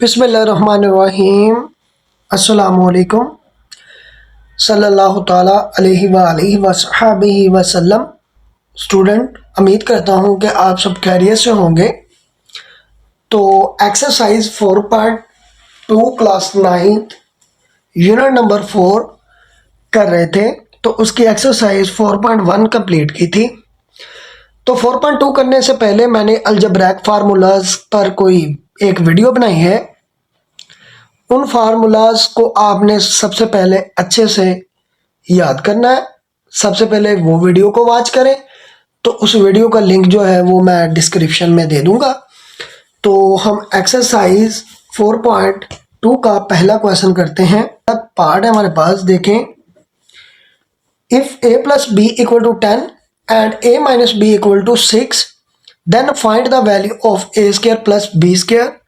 बिस्मिल्लाहिर्रहमानिर्रहीम। अस्सलामुअलैकुम सल्लल्लाहु ताला अलैहि वसहबिहि वसल्लम। स्टूडेंट, उम्मीद करता हूँ कि आप सब खैरियत से होंगे। तो एक्सरसाइज 4.2 क्लास 9 यूनिट नंबर 4 कर रहे थे, तो उसकी एक्सरसाइज 4.1 कंप्लीट की थी। तो 4.2 करने से पहले मैंने अलजब्रैक फार्मूलाज पर कोई एक वीडियो बनाई है। उन फार्मूलाज को आपने सबसे पहले अच्छे से याद करना है। सबसे पहले वो वीडियो को वॉच करें, तो उस वीडियो का लिंक जो है वो मैं डिस्क्रिप्शन में दे दूंगा। तो हम एक्सरसाइज 4.2 का पहला क्वेश्चन करते हैं। पार्ट है हमारे पास, देखें। If a plus B equal to 10 and a minus B equal to 6 then find the value of a square plus B square.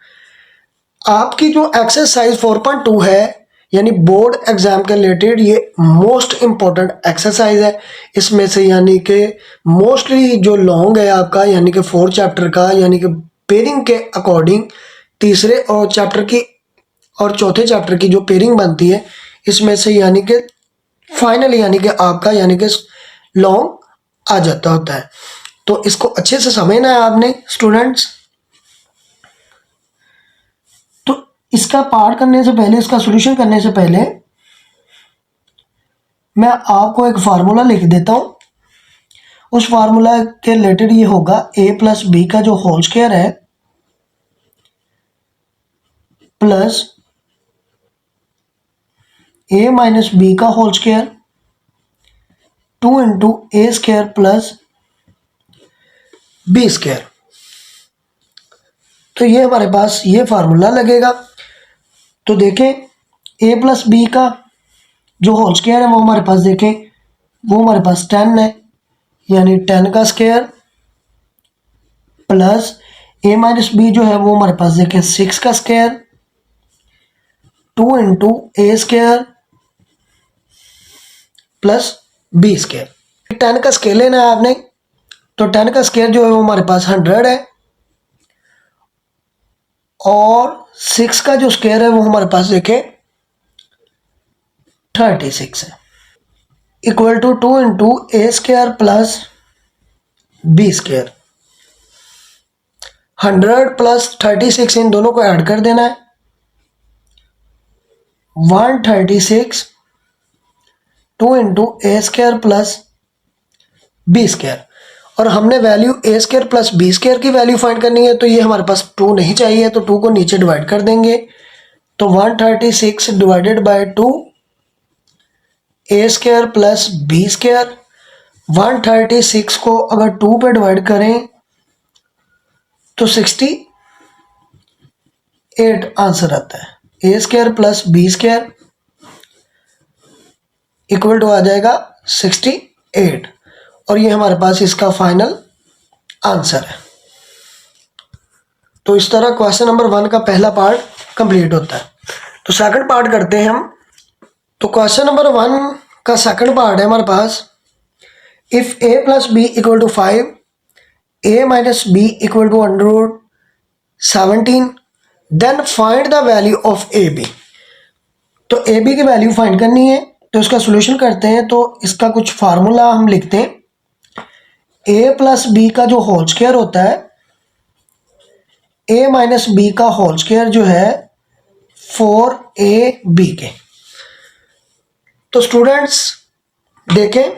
आपकी जो एक्सरसाइज 4.2 है, यानी बोर्ड एग्जाम के रिलेटेड ये मोस्ट इम्पॉर्टेंट एक्सरसाइज है। इसमें से यानी कि मोस्टली जो लॉन्ग है आपका, यानी कि 4 चैप्टर का, यानी कि पेयरिंग के अकॉर्डिंग तीसरे और चैप्टर की और चौथे चैप्टर की जो पेयरिंग बनती है, इसमें से यानी कि फाइनल यानी कि आपका यानी कि लॉन्ग आ जाता होता है। तो इसको अच्छे से समझना है आपने स्टूडेंट्स। इसका पार्ट करने से पहले, इसका सॉल्यूशन करने से पहले मैं आपको एक फार्मूला लिख देता हूं। उस फार्मूला के रिलेटेड ये होगा a प्लस बी का जो होल स्क्वायर है प्लस a माइनस बी का whole square 2 into A square plus B square. तो ये हमारे पास ये फार्मूला लगेगा। तो देखें, a प्लस बी का जो होल स्क्वायर है वो हमारे पास देखें, वो हमारे पास 10 है, यानी 10 का square plus a minus B जो है वो हमारे पास देखें 6 का square 2 into A square plus B square. 10 का स्क्वायर लेना है आपने, तो 10 का स्क्वायर जो है वो हमारे पास 100 है और 6 का जो स्क्वायर है वो हमारे पास देखें 36 है, equal to 2 into A square plus B square. 100 प्लस 36 इन दोनों को ऐड कर देना है, 136 2 into A square plus B square. और हमने value A square plus B square की वैल्यू फाइंड करनी है, तो ये हमारे पास 2 नहीं चाहिए, तो 2 को नीचे डिवाइड कर देंगे। तो 136 divided by 2 A square plus B square. 136 को अगर 2 पे डिवाइड करें तो 68 आंसर आता है। A square plus B square equal to आ जाएगा 68, और ये हमारे पास इसका फाइनल आंसर है। तो इस तरह क्वेश्चन नंबर 1 का पहला पार्ट कंप्लीट होता है। तो सेकंड पार्ट करते हैं हम। तो क्वेश्चन नंबर 1 का सेकंड पार्ट है हमारे पास, if a plus B equal to 5 a minus B equal to √17 then find the value of A B. तो ए बी की वैल्यू फाइंड करनी है, तो इसका सॉल्यूशन करते हैं। तो इसका कुछ फार्मूला हम लिखते हैं। a प्लस बी का जो होल स्क्वायर होता है, a माइनस बी का होल स्क्वायर जो है 4ab के। तो स्टूडेंट्स देखें,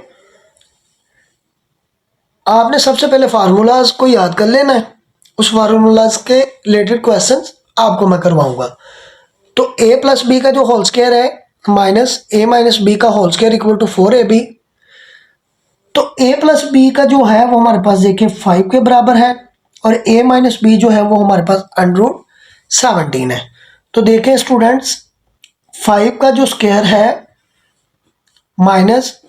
आपने सबसे पहले फार्मूलाज को याद कर लेना है। उस फार्मूलाज के रिलेटेड क्वेश्चंस आपको मैं करवाऊंगा। तो a प्लस बी का जो होल स्क्वायर है माइनस a माइनस बी का whole square equal to 4ab। तो a प्लस बी का जो है वो हमारे पास देखिए 5 के बराबर है, और a माइनस बी जो है वो हमारे पास √17 है। तो देखें स्टूडेंट्स, 5 का जो स्क्वायर है माइनस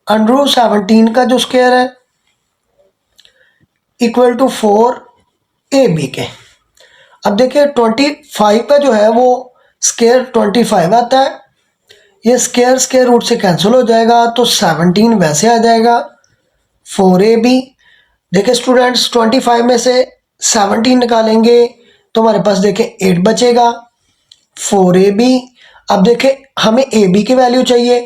√17 का जो स्क्वायर है इक्वल टू 4ab के। अब देखिए 25 का जो है वो स्क्वायर 25 आता है, ये स्क्वायर रूट से कैंसिल हो जाएगा, तो 17 वैसे आ जाएगा 4ab। देखिए स्टूडेंट्स, 25 में से 17 निकालेंगे तो हमारे पास देखें 8 बचेगा, 4ab। अब देखें हमें ab की वैल्यू चाहिए,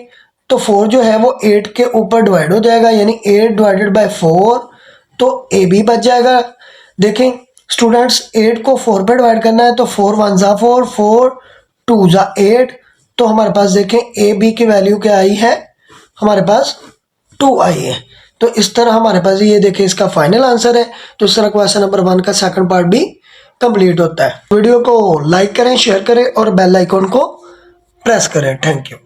तो 4 जो है वो 8 के ऊपर डिवाइड हो जाएगा, यानी 8 डिवाइडेड बाय 4, तो ab बच जाएगा। देखें स्टूडेंट्स 8 को 4 पे डिवाइड करना है, तो 4 1 ज़ा 4, 4 2 ज़ा 8, तो हमारे पास देखें ab की वैल्यू क्या आई है, हमारे पास 2 आई है। तो इस तरह हमारे पास ये देखें इसका फाइनल आंसर है। तो इस तरह क्वेश्चन नंबर 1 का सेकंड पार्ट भी कंप्लीट होता है। वीडियो को लाइक करें, शेयर करें और बेल आइकॉन को प्रेस करें। Thank you.